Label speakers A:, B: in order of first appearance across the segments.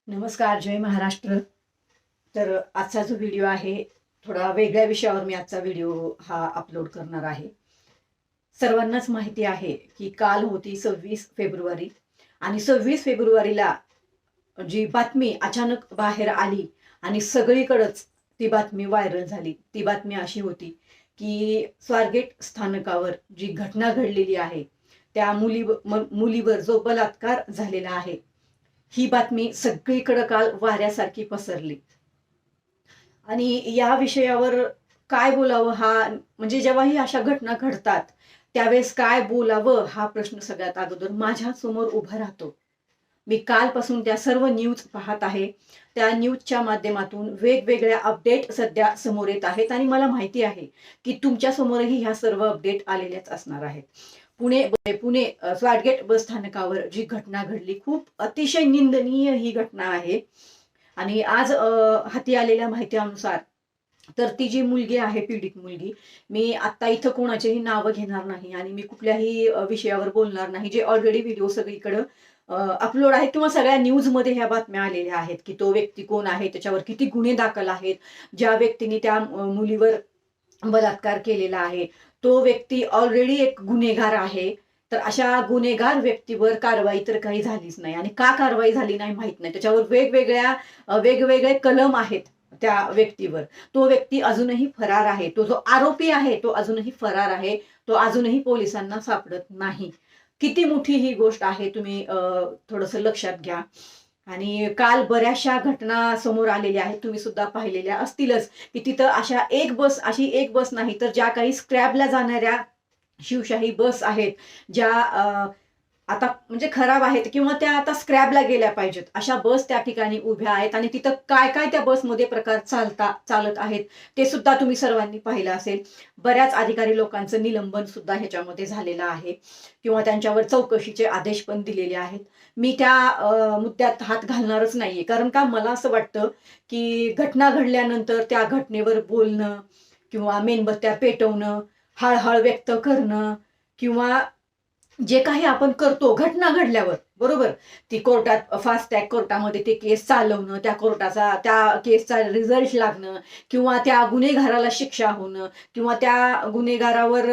A: नमस्कार, जय महाराष्ट्र. तर आजचा जो व्हिडिओ आहे थोडा वेगळ्या विषयावर मी आजचा व्हिडिओ हा अपलोड करणार आहे. सर्वांनाच माहिती आहे की काल होती 26 फेब्रुवारी आणि 26 फेब्रुवारीला जी बातमी अचानक बाहेर आली आणि सगळीकडंच ती बातमी व्हायरल झाली. ती बातमी अशी होती की स्वारगेट स्थानकावर जी घटना घडलेली आहे त्या मुलीवर जो बलात्कार झालेला आहे, ही बातमी सगळीकडे काल वाऱ्यासारखी पसरली. आणि या विषयावर काय बोलावं हा म्हणजे जेव्हाही अशा घटना घडतात त्यावेळेस काय बोलावं हा प्रश्न सगळ्यात अगोदर माझ्या समोर उभा राहतो. मी कालपासून त्या सर्व न्यूज पाहत आहे. त्या न्यूजच्या माध्यमातून वेगवेगळ्या अपडेट सध्या समोर येत आहेत आणि मला माहिती आहे की तुमच्या समोरही ह्या सर्व अपडेट आलेल्याच असणार आहेत. पुणे पुणे स्वारगेट बस स्थानकावर जी घटना घडली, खूप अतिशय निंदनीय ही घटना आहे. आणि आज हाती आलेल्या माहितीनुसार तर ती जी मुलगी आहे, पीडित मुलगी, मी आता इथं कोणाचेही नावं घेणार नाही आणि मी कुठल्याही विषयावर बोलणार नाही. जे ऑलरेडी व्हिडिओ सगळीकडे अपलोड आहेत किंवा सगळ्या न्यूजमध्ये ह्या बातम्या आलेल्या आहेत की तो व्यक्ती कोण आहे, त्याच्यावर किती गुन्हे दाखल आहेत, ज्या व्यक्तीने त्या मुलीवर बलात्कार केलेला आहे तो व्यक्ती ऑलरेडी एक गुन्हेगार आहे. तर अशा गुन्हेगार व्यक्तीवर कारवाई तर काही झालीच नाही आणि का कारवाई झाली नाही माहित नाही. त्याच्यावर वेगवेगळे कलम आहेत त्या व्यक्तीवर. तो व्यक्ती अजूनही फरार आहे. तो जो आरोपी आहे तो अजूनही फरार आहे. तो अजूनही पोलिसांना सापडत नाही. किती मोठी ही गोष्ट आहे, तुम्ही थोडंसं लक्षात घ्या. आणि काल बऱ्याचशा घटना समोर आलेल्या आहेत, तुम्ही सुद्धा पाहिलेल्या असतीलच की तिथं अशी एक बस नाही तर ज्या काही स्क्रॅबला जाणाऱ्या शिवशाही बस आहेत, ज्या आता म्हणजे खराब आहेत किंवा त्या आता स्क्रॅबला गेल्या पाहिजेत, अशा बस त्या ठिकाणी उभ्या आहेत आणि तिथं काय काय त्या बसमध्ये प्रकार चालत आहेत ते सुद्धा तुम्ही सर्वांनी पाहिलं असेल. बऱ्याच अधिकारी लोकांचं निलंबन सुद्धा ह्याच्यामध्ये झालेलं आहे किंवा त्यांच्यावर चौकशीचे आदेश पण दिलेले आहेत. मी त्या मुद्द्यात हात घालणारच नाहीये, कारण का मला असं वाटतं की घटना घडल्यानंतर त्या घटनेवर बोलणं किंवा मेणबत्त्या पेटवणं, हळहळ व्यक्त करणं किंवा जे काही आपण करतो घटना घडल्यावर, बरोबर, ती कोर्टात फास्ट ट्रॅक कोर्टामध्ये ते केस चालवणं, त्या केसचा रिझल्ट लागणं किंवा त्या गुन्हेगाराला शिक्षा होणं किंवा त्या गुन्हेगारावर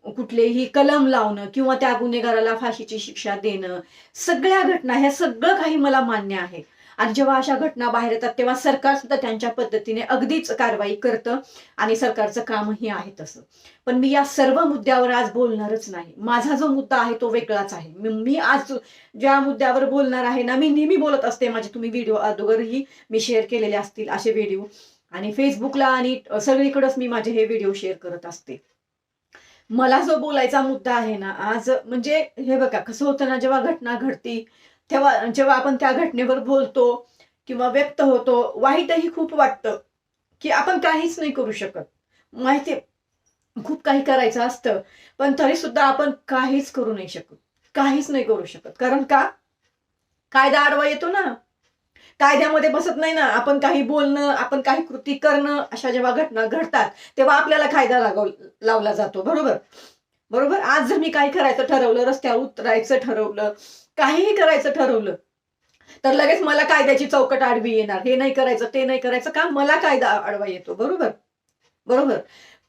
A: कुठलेही कलम लावणं किंवा त्या गुन्हेगाराला फाशीची शिक्षा देणं, सगळ्या घटना ह्या सगळं काही मला मान्य आहे. आणि जेव्हा अशा घटना बाहेर येतात तेव्हा सरकार सुद्धा त्यांच्या पद्धतीने अगदीच कारवाई करतं आणि सरकारचं कामही आहे तसं. पण मी या सर्व मुद्द्यावर आज बोलणारच नाही. माझा जो मुद्दा आहे तो वेगळाच आहे. मी आज ज्या मुद्द्यावर बोलणार आहे ना, मी नेहमी बोलत असते. माझे तुम्ही व्हिडिओ अगोदरही मी शेअर केलेले असतील असे व्हिडिओ आणि फेसबुकला आणि सगळीकडेच मी माझे हे व्हिडिओ शेअर करत असते. मला जो बोलायचा मुद्दा आहे ना आज, म्हणजे हे बघा कसं होतं ना, जेव्हा घटना घडती तेव्हा जेव्हा आपण त्या घटनेवर बोलतो किंवा व्यक्त होतो, वाईटही खूप वाटतं की आपण काहीच नाही करू शकत. माहिती, खूप काही करायचं असतं पण तरी सुद्धा आपण काहीच करू नाही शकत. काहीच नाही करू शकत. कारण का? कायदा आडवा येतो ना. कायद्यामध्ये बसत नाही ना. आपण काही बोलणं, आपण काही कृती करणं, अशा जेव्हा घटना घडतात तेव्हा आपल्याला कायदा लावला जातो. बरोबर बरोबर आज जर मी काय करायचं ठरवलं, रस्त्यावर उतरायचं ठरवलं, काहीही करायचं ठरवलं, तर लगेच मला कायद्याची चौकट आडवी येणार. हे नाही करायचं, ते नाही करायचं, का मला कायदा आडवा येतो. बरोबर बरोबर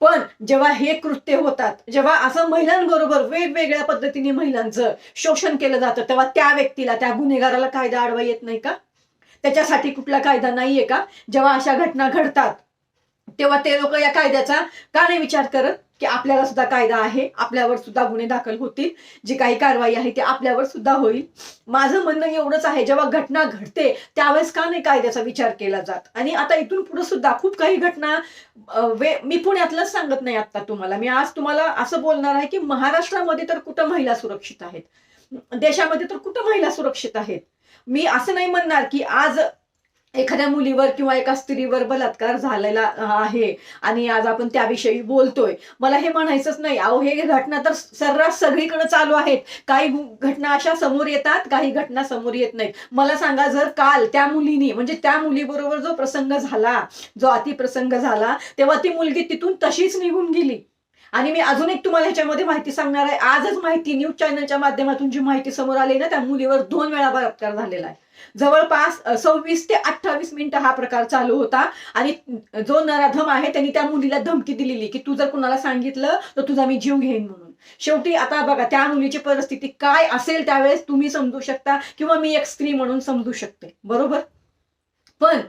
A: पण जेव्हा हे कृत्य होतात, जेव्हा असं महिलांबरोबर वेगवेगळ्या पद्धतीने महिलांचं शोषण केलं जातं, तेव्हा त्या व्यक्तीला, त्या गुन्हेगाराला कायदा आडवा येत नाही का? त्याच्यासाठी कुठला कायदा नाहीये का? जेव्हा अशा घटना घडतात तेव्हा ते लोक या कायद्याचा का नाही विचार करत की आपल्याला सुद्धा कायदा आहे, आपल्यावर सुद्धा गुन्हे दाखल होतील, जी काही कारवाई आहे ती आपल्यावर सुद्धा होईल. माझं म्हणणं एवढंच आहे, जेव्हा घटना घडते त्यावेळेस का नाही कायद्याचा विचार केला जात? आणि आता इथून पुढे सुद्धा खूप काही घटना, मी पुण्यातलंच सांगत नाही आता तुम्हाला, मी आज तुम्हाला असं बोलणार आहे की महाराष्ट्रामध्ये तर कुठं महिला सुरक्षित आहेत, देशामध्ये तर कुठं महिला सुरक्षित आहेत. मी असं नाही म्हणणार की आज एखाद्या मुलीवर किंवा एका स्त्रीवर बलात्कार झालेला आहे आणि आज आपण त्याविषयी बोलतोय. मला हे म्हणायचंच नाही. अहो, हे घटना तर सर्रास सगळीकडे चालू आहेत. काही घटना अशा समोर येतात, काही घटना समोर येत नाहीत. मला सांगा, जर काल त्या मुलीनी, म्हणजे त्या मुलीबरोबर जो प्रसंग झाला, जो अतिप्रसंग झाला, तेव्हा ती मुलगी तिथून तशीच निघून गेली आणि मी अजून एक तुम्हाला ह्याच्यामध्ये माहिती सांगणार आहे. आजच माहिती न्यूज चॅनलच्या माध्यमातून जी माहिती समोर आली ना, त्या मुलीवर 2 वेळा बलात्कार झालेला आहे. जवळपास 26 ते 28 मिनिटं हा प्रकार चालू होता आणि जो नराधम आहे त्यांनी त्या मुलीला धमकी दिलेली की तू जर कुणाला सांगितलं तर तुझा मी जीव घेईन म्हणून. शेवटी आता बघा त्या मुलीची परिस्थिती काय असेल त्यावेळेस तुम्ही समजू शकता किंवा मी एक स्त्री म्हणून समजू शकते, बरोबर. पण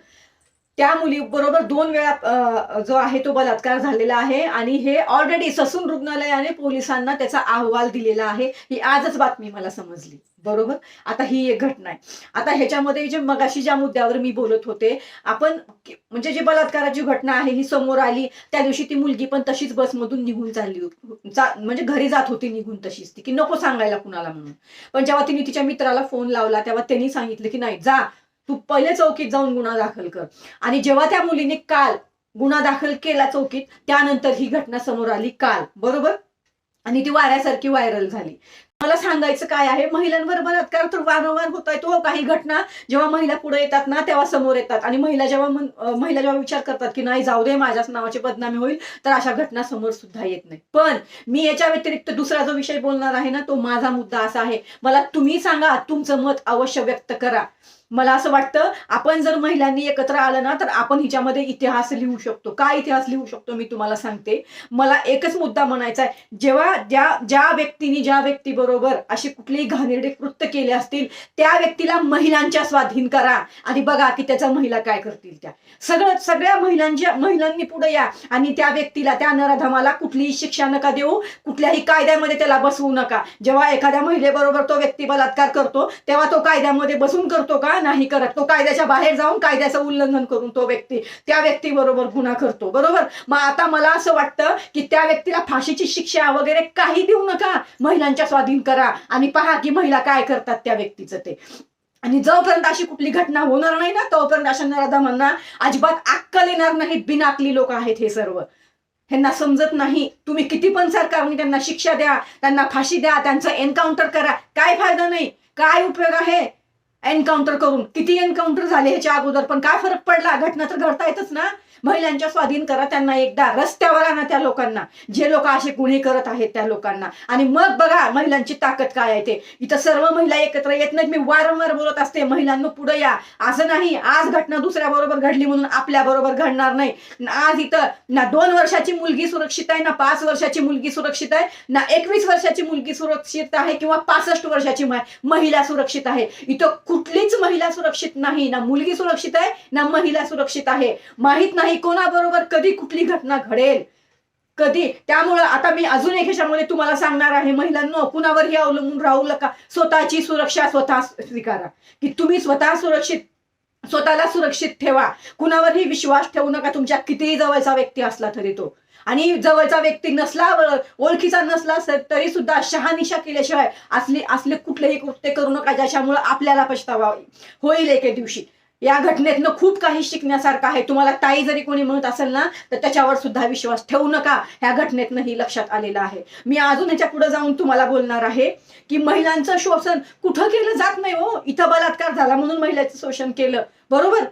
A: त्या मुली बरोबर 2 वेळा जो आहे तो बलात्कार झालेला आहे आणि हे ऑलरेडी ससून रुग्णालयाने पोलिसांना त्याचा अहवाल दिलेला आहे. ही आजच बातमी मला समजली, बरोबर. आता ही एक घटना आहे. आता ह्याच्यामध्ये जे मगाशी ज्या मुद्द्यावर मी बोलत होते, आपण म्हणजे जी बलात्काराची घटना आहे ही समोर आली त्या दिवशी ती मुलगी पण तशीच बसमधून निघून चालली म्हणजे घरी जात होती निघून तशीच ती, की नको सांगायला कुणाला म्हणून. पण जेव्हा तिने तिच्या मित्राला फोन लावला तेव्हा त्यांनी सांगितलं की नाही जा तू पहिले चौकीत जाऊन गुन्हा दाखल कर. आणि जेव्हा त्या मुलीने काल गुन्हा दाखल केला चौकीत त्यानंतर ही घटना समोर आली काल, बरोबर. आणि ती वाऱ्यासारखी व्हायरल झाली. मला सांगायचं काय आहे, महिलांवर बलात्कार तर वारंवार होत आहे. तो काही घटना जेव्हा महिला पुढे येतात ना तेव्हा समोर येतात आणि महिला जेव्हा विचार करतात की नाही जाऊ दे माझ्याच नावाची बदनामी होईल तर अशा घटना समोर सुद्धा येत नाही. पण मी याच्या व्यतिरिक्त दुसरा जो विषय बोलणार आहे ना तो माझा मुद्दा असा आहे, मला तुम्ही सांगा, तुमचं मत अवश्य व्यक्त करा. मला असं वाटतं आपण जर महिलांनी एकत्र आलं ना तर आपण हिच्यामध्ये इतिहास लिहू शकतो. काय इतिहास लिहू शकतो मी तुम्हाला सांगते. मला एकच मुद्दा म्हणायचा आहे, जेव्हा ज्या व्यक्तीबरोबर अशी कुठलीही घाणेरडे कृत्य केले असतील त्या व्यक्तीला महिलांच्या स्वाधीन करा आणि बघा की त्याचा महिला काय करतील. त्या सगळ्या महिलांनी पुढे या आणि त्या व्यक्तीला त्या नराधमाला कुठलीही शिक्षा नका देऊ, कुठल्याही कायद्यामध्ये त्याला बसवू नका. जेव्हा एखाद्या महिलेबरोबर तो व्यक्ती बलात्कार करतो तेव्हा तो कायद्यामध्ये बसून करतो का? नाही करत. तो कायद्याच्या बाहेर जाऊन कायद्याचं उल्लंघन करून तो व्यक्ती त्या व्यक्तीबरोबर गुन्हा करतो, बरोबर. मग आता मला असं वाटतं की त्या व्यक्तीला फाशीची शिक्षा वगैरे काही देऊ नका, महिलांच्या स्वाधीन करा आणि पहा की महिला काय करतात त्या व्यक्तीचं ते. आणि जोपर्यंत अशी कुठली घटना होणार नाही ना तोपर्यंत अशा नराधमांना अजिबात अक्कल येणार नाही. बिनाकली लोक आहेत हे सर्व, ह्यांना समजत नाही. तुम्ही किती पण सरकारने त्यांना शिक्षा द्या, त्यांना फाशी द्या, त्यांचं एन्काउंटर करा, काय फायदा नाही. काय उपयोग आहे एन्काउंटर करून? किती एन्काउंटर झाले ह्याच्या अगोदर पण काय फरक पडला? घटना तर घडतायतच ना. महिलांच्या स्वाधीन करा त्यांना, एकदा रस्त्यावर आणा त्या लोकांना, जे लोक असे गुन्हे करत आहेत त्या लोकांना, आणि मग बघा महिलांची ताकद काय आहे ते. इथं सर्व महिला एकत्र येत नाहीत. मी वारंवार बोलत असते महिलांना पुढे या. असं नाही आज घटना दुसऱ्या बरोबर घडली म्हणून आपल्या बरोबर घडणार नाही. आज इथं ना 2 वर्षाची मुलगी सुरक्षित आहे, ना 5 वर्षाची मुलगी सुरक्षित आहे, ना 21 वर्षाची मुलगी सुरक्षित आहे किंवा 65 वर्षाची महिला सुरक्षित आहे. इथं कुठलीच महिला सुरक्षित नाही. ना मुलगी सुरक्षित आहे ना महिला सुरक्षित आहे. माहित नाही कोणाबरोबर कधी कुठली घटना घडेल कधी. त्यामुळं आता मी अजून एक ह्याच्यामध्ये तुम्हाला सांगणार आहे, महिलांनो कुणावरही अवलंबून राहू नका. स्वतःची सुरक्षा स्वतः स्वीकारा की तुम्ही स्वतःला सुरक्षित ठेवा. कुणावरही विश्वास ठेवू नका, तुमच्या कितीही जवळचा व्यक्ती असला तरी तो. आणि जवळचा व्यक्ती नसला, ओळखीचा नसला तरी सुद्धा शहानिशा केल्याशिवाय असले कुठलेही कृत्य करू नका ज्याच्यामुळे आपल्याला पछतावा होईल एके दिवशी. या घटनेतनं खूप काही शिकण्यासारखं आहे. तुम्हाला ताई जरी कोणी म्हणत असेल ना तर त्याच्यावर सुद्धा विश्वास ठेवू नका. ह्या घटनेतनं ही लक्षात आलेलं आहे. मी अजून ह्याच्या पुढे जाऊन तुम्हाला बोलणार आहे की महिलांचं शोषण कुठं केलं जात नाही हो. इथं बलात्कार झाला म्हणून महिलांचं शोषण केलं, बरोबर,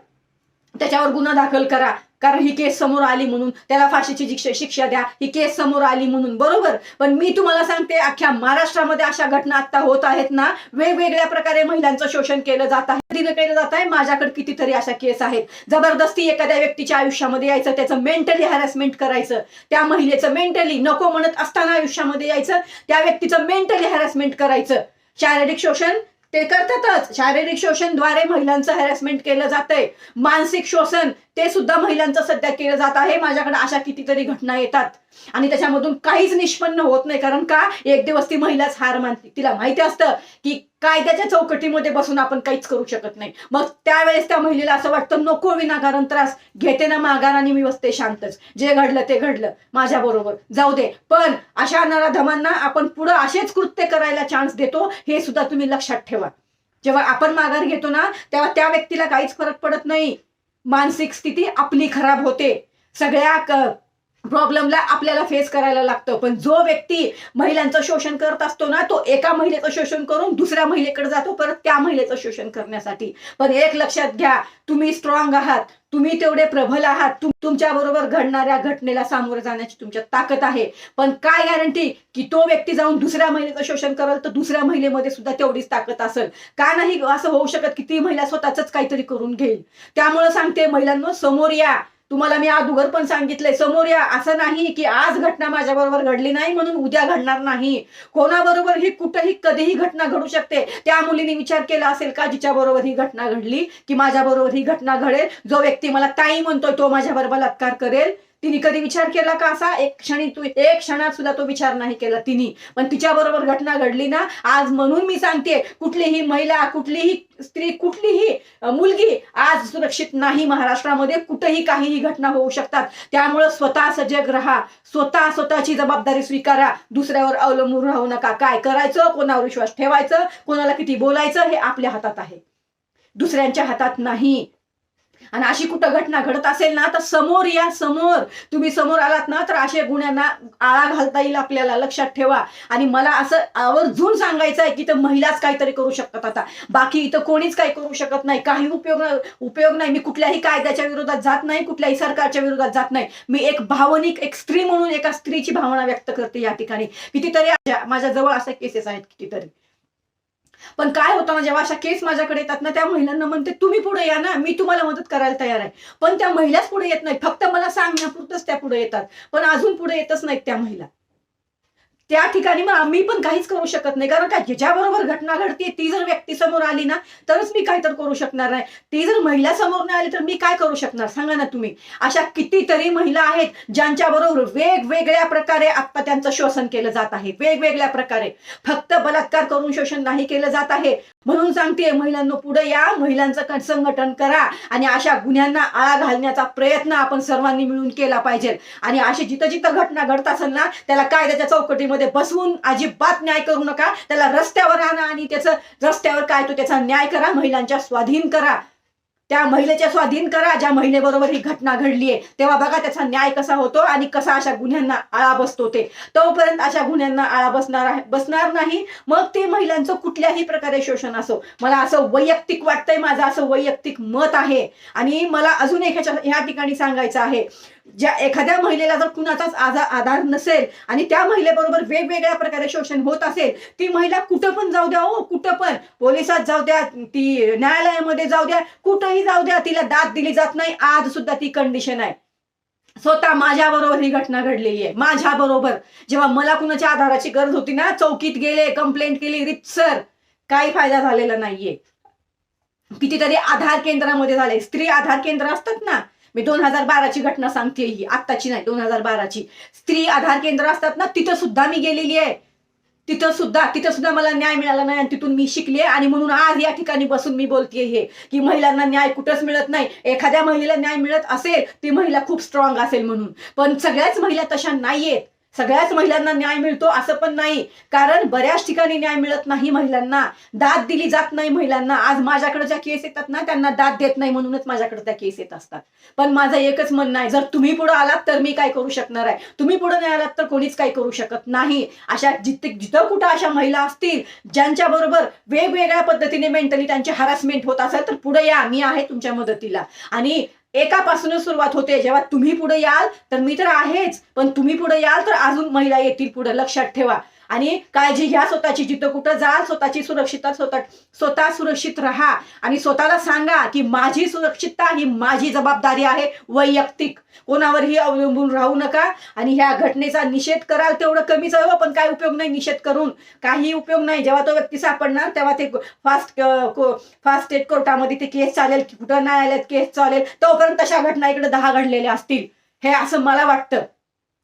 A: त्याच्यावर गुन्हा दाखल करा कारण ही केस समोर आली म्हणून, त्याला फाशीची शिक्षा द्या ही केस समोर आली म्हणून, बरोबर. पण मी तुम्हाला सांगते अख्ख्या महाराष्ट्रामध्ये अशा घटना आता होत आहेत ना, वेगवेगळ्या प्रकारे महिलांचं शोषण केलं जात आहे, केलं जात आहे. माझ्याकडे कितीतरी अशा केस आहेत. जबरदस्ती एखाद्या व्यक्तीच्या आयुष्यामध्ये यायचं, त्याचं मेंटली हॅरॅसमेंट करायचं, त्या महिलेचं मेंटली नको म्हणत असताना आयुष्यामध्ये यायचं, त्या व्यक्तीचं मेंटली हॅरॅसमेंट करायचं. शारीरिक शोषण ते करतातच. शारीरिक शोषणद्वारे महिलांचं हॅरॅसमेंट केलं जातंय. मानसिक शोषण ते सुद्धा महिलांचं सध्या केलं जात आहे. माझ्याकडे अशा कितीतरी घटना येतात आणि त्याच्यामधून काहीच निष्पन्न होत नाही. कारण का, एक दिवस ती महिलाच हार मानते. तिला माहिती असतं की कायद्याच्या चौकटीमध्ये बसून आपण काहीच करू शकत नाही. मग त्यावेळेस त्या महिलेला असं वाटतं नको विनाकारण त्रास, घेते ना माघार आणि मी बसते शांतच, जे घडलं ते घडलं माझ्या बरोबर, जाऊ दे. पण अशा नराधमांना आपण पुढे असेच कृत्य करायला चान्स देतो हे सुद्धा तुम्ही लक्षात ठेवा. जेव्हा आपण माघार घेतो ना तेव्हा त्या व्यक्तीला काहीच फरक पडत नाही. मानसिक स्थिती आपली खराब होते. सगळ्या प्रॉब्लेमला आपल्याला फेस करायला लागतं. पण जो व्यक्ती महिलांचं शोषण करत असतो ना, तो एका महिलेचं शोषण करून दुसऱ्या महिलेकडे जातो परत त्या महिलेचं शोषण करण्यासाठी. पण एक लक्षात घ्या, तुम्ही स्ट्रॉंग आहात, तुम्ही तेवढे प्रबल आहात, तुमच्या बरोबर घडणाऱ्या घटनेला सामोरं जाण्याची तुमच्यात ताकद आहे. पण काय गॅरंटी की तो व्यक्ती जाऊन दुसऱ्या महिलेचं शोषण करेल तर दुसऱ्या महिलेमध्ये सुद्धा तेवढीच ताकद असेल? का नाही असं होऊ शकत की ती महिला स्वतःच काहीतरी करून घेईल? त्यामुळे सांगते महिलांनो, समोर या. तुम्हाला मी अगोदर पण सांगितलंय, समोर या. असं नाही की आज घटना माझ्या बरोबर घडली नाही म्हणून उद्या घडणार नाही. कोणाबरोबर ही कुठेही कधीही घटना घडू शकते. त्या मुलीने विचार केला असेल का, जिच्या बरोबर ही घटना घडली, की माझ्या बरोबर ही घटना घडेल? जो व्यक्ती मला ताई म्हणतोय तो माझ्यावर बलात्कार करेल, तिने कधी विचार केला का असा? एक क्षणात सुद्धा तो विचार नाही केला तिने. पण तिच्या बरोबर घटना घडली ना आज. म्हणून मी सांगते, कुठलीही महिला, कुठलीही स्त्री, कुठलीही मुलगी आज सुरक्षित नाही महाराष्ट्रामध्ये. कुठेही काहीही घटना होऊ शकतात. त्यामुळे स्वतः सजग राहा, स्वतःची जबाबदारी स्वीकारा, दुसऱ्यावर अवलंबून राहू नका. काय करायचं, कोणावर विश्वास ठेवायचं, कोणाला किती बोलायचं हे आपल्या हातात आहे, दुसऱ्यांच्या हातात नाही. आणि अशी कुठं घटना घडत असेल ना तर समोर या. समोर तुम्ही समोर आलात ना तर अशा गुन्ह्यांना आळा घालता येईल आपल्याला. लक्षात ठेवा. आणि मला असं आवर्जून सांगायचं आहे की तर महिलाच काहीतरी करू शकतात आता, बाकी इथं कोणीच काही करू शकत नाही. काही उपयोग नाही. मी कुठल्याही कायद्याच्या विरोधात जात नाही, कुठल्याही सरकारच्या विरोधात जात नाही. मी एक भावनिक, एक स्त्री म्हणून एका स्त्रीची भावना व्यक्त करते या ठिकाणी. कितीतरी माझ्या जवळ अशा केसेस आहेत कितीतरी. पण काय होतं ना, जेव्हा अशा केस माझ्याकडे येतात ना, त्या महिलांना म्हणते तुम्ही पुढे या ना, मी तुम्हाला मदत करायला तयार आहे. पण त्या महिलाच पुढे येत नाही. फक्त मला सांगण्यापुरतच त्या पुढे येतात, पण अजून पुढे येतच नाहीत त्या महिला. त्या ठिकाणी मग आम्ही पण काहीच करू शकत नाही. कारण काय, ज्याच्याबरोबर घटना घडते ती जर व्यक्ती समोर आली ना तरच मी काय तर करू शकणार आहे. ती जर महिला समोर नाही आली तर मी काय करू शकणार सांगा ना तुम्ही. अशा कितीतरी महिला आहेत ज्यांच्या बरोबर वेगवेगळ्या प्रकारे आता त्यांचं शोषण केलं जात आहे. वेगवेगळ्या प्रकारे, फक्त बलात्कार करून शोषण नाही केलं जात आहे. म्हणून सांगते महिलांनो, पुढे या, महिलांचं संघटन करा आणि अशा गुन्ह्यांना आळा घालण्याचा प्रयत्न आपण सर्वांनी मिळून केला पाहिजे. आणि अशी जिथं जिथं घटना घडत असेल ना त्याला कायद्याच्या चौकटीमध्ये बसवून अजिबात न्याय करू नका. त्याला रस्त्यावर आणा आणि रस्त्यावर काय तो त्याचा न्याय करा. महिलांच्या स्वाधीन करा. त्या महिलेच्या स्वाधीन करा ज्या महिलेबरोबर ही घटना घडलीये. तेव्हा बघा त्याचा न्याय कसा होतो आणि कसा अशा गुन्ह्यांना आळा बसतो. तोपर्यंत अशा गुन्ह्यांना आळा बसणार नाही. मग ते महिलांचं कुठल्याही प्रकारे शोषण असो. मला असं वैयक्तिक वाटतंय, माझं असं वैयक्तिक मत आहे. आणि मला अजून एक ह्या ठिकाणी सांगायचं आहे, ज्या एखाद्या महिलेला जर कुणाचाच आधार नसेल आणि त्या महिलेबरोबर वेगवेगळ्या प्रकारे शोषण होत असेल, ती महिला कुठं पण जाऊ द्या, कुठं पण, पोलिसात जाऊ द्या, ती न्यायालयामध्ये जाऊ द्या, कुठंही जाऊ द्या, तिला दाद दिली जात नाही. आज सुद्धा ती कंडिशन आहे. स्वतः माझ्या बरोबर ही घटना घडलेली आहे. माझ्या बरोबर जेव्हा मला कुणाच्या आधाराची गरज होती ना, चौकीत गेले, कंप्लेंट केली, रितसर, काही फायदा झालेला नाहीये. कितीतरी आधार केंद्रामध्ये झाले. स्त्री आधार केंद्र असतात ना, मी 2012ची घटना सांगते, ही आत्ताची नाही, 2012ची. स्त्री आधार केंद्र असतात ना, तिथं सुद्धा मी गेलेली आहे. तिथं सुद्धा मला न्याय मिळाला नाही आणि तिथून मी शिकले. आणि म्हणून आज या ठिकाणी बसून मी बोलतेय हे की महिलांना न्याय कुठंच मिळत नाही. एखाद्या महिलेला न्याय मिळत असेल ती महिला खूप स्ट्रॉंग असेल म्हणून, पण सगळ्याच महिला तशा नाहीयेत. सगळ्याच महिलांना न्याय मिळतो असं पण नाही. कारण बऱ्याच ठिकाणी न्याय मिळत नाही महिलांना, दाद दिली जात नाही महिलांना. आज माझ्याकडे ज्या केस येतात ना त्यांना दाद देत नाही, म्हणूनच माझ्याकडे त्या केस येत असतात. पण माझं एकच म्हणणं आहे, जर तुम्ही पुढे आलात तर मी काय करू शकणार आहे. तुम्ही पुढे नाही आलात तर कोणीच काही करू शकत नाही. अशा जिथं कुठं अशा महिला असतील ज्यांच्या बरोबर वेगवेगळ्या पद्धतीने मेंटली त्यांची हॅरासमेंट होत असेल तर पुढे या, मी आहे तुमच्या मदतीला. आणि एकापासूनच सुरुवात होते. जेव्हा तुम्ही पुढे याल तर मी तर आहेच, पण तुम्ही पुढे याल तर अजून महिला येतील पुढे. लक्षात ठेवा. आणि काळजी घ्या स्वतःची. जिथं कुठं जाल स्वतःची सुरक्षितता, स्वतः सुरक्षित राहा. आणि स्वतःला सांगा की माझी सुरक्षितता ही माझी जबाबदारी आहे, वैयक्तिक. कोणावरही अवलंबून राहू नका. आणि ह्या घटनेचा निषेध कराल तेवढं कमीच आहे, पण काही उपयोग नाही निषेध करून, काही उपयोग नाही. जेव्हा तो व्यक्ती सापडणार तेव्हा ते फास्ट स्टेट कोर्टामध्ये ते केस चालेल, कुठं न्यायालयात केस चालेल, तोपर्यंत तशा घटना इकडे 10 घडलेल्या असतील. हे असं मला वाटतं.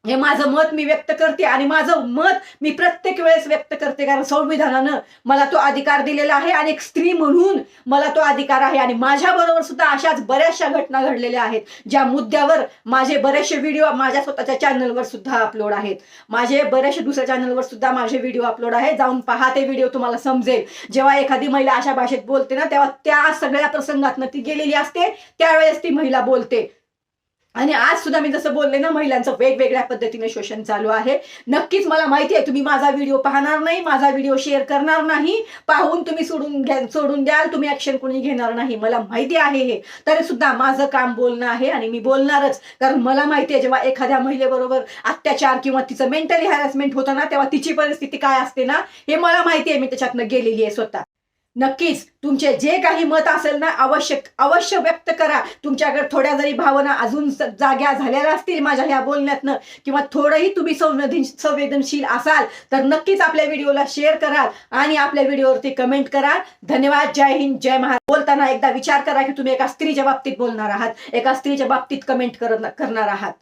A: हे माझं मत मी व्यक्त करते आणि माझं मत मी प्रत्येक वेळेस व्यक्त करते, कारण संविधानानं मला तो अधिकार दिलेला आहे आणि एक स्त्री म्हणून मला तो अधिकार आहे. आणि माझ्या बरोबर सुद्धा अशाच बऱ्याचशा घटना घडलेल्या आहेत, ज्या मुद्द्यावर माझे बरेचसे व्हिडिओ माझ्या स्वतःच्या चॅनलवर सुद्धा अपलोड आहेत. माझे बरेचसे दुसऱ्या चॅनलवर सुद्धा माझे व्हिडिओ अपलोड आहेत. जाऊन पहा ते व्हिडिओ, तुम्हाला समजेल. जेव्हा एखादी महिला अशा भाषेत बोलते ना तेव्हा त्या सगळ्या प्रसंगातनं ती गेलेली असते, त्यावेळेस ती महिला बोलते. आणि आज सुद्धा मी जसं बोलले ना, महिलांचं वेगवेगळ्या पद्धतीने शोषण चालू आहे. नक्कीच मला माहिती आहे तुम्ही माझा व्हिडिओ पाहणार नाही, माझा व्हिडिओ शेअर करणार नाही, पाहून तुम्ही सोडून द्याल, तुम्ही ऍक्शन कोणी घेणार नाही, मला माहिती आहे हे. तरी सुद्धा माझं काम बोलणं आहे आणि मी बोलणारच. कारण मला माहिती आहे जेव्हा एखाद्या महिलेबरोबर अत्याचार किंवा तिचं मेंटली हॅरॅसमेंट होतं ना, तेव्हा तिची परिस्थिती काय असते ना, हे मला माहिती आहे. मी त्याच्यातनं गेलेली आहे स्वतः. नक्कीच तुमचे जे काही मत असेल ना, अवश्य व्यक्त करा. तुमच्याकडे थोड्या जरी भावना अजून जाग्या झालेल्या असतील माझ्या ह्या बोलण्यातनं, किंवा थोडंही तुम्ही संवेदनशील असाल, तर नक्कीच आपल्या व्हिडिओला शेअर करा आणि आपल्या व्हिडिओवरती कमेंट करा. धन्यवाद. जय हिंद, जय महाराष्ट्र. बोलताना एकदा विचार करा की तुम्ही एका स्त्रीच्या बाबतीत बोलणार आहात, एका स्त्रीच्या बाबतीत कमेंट करणार आहात.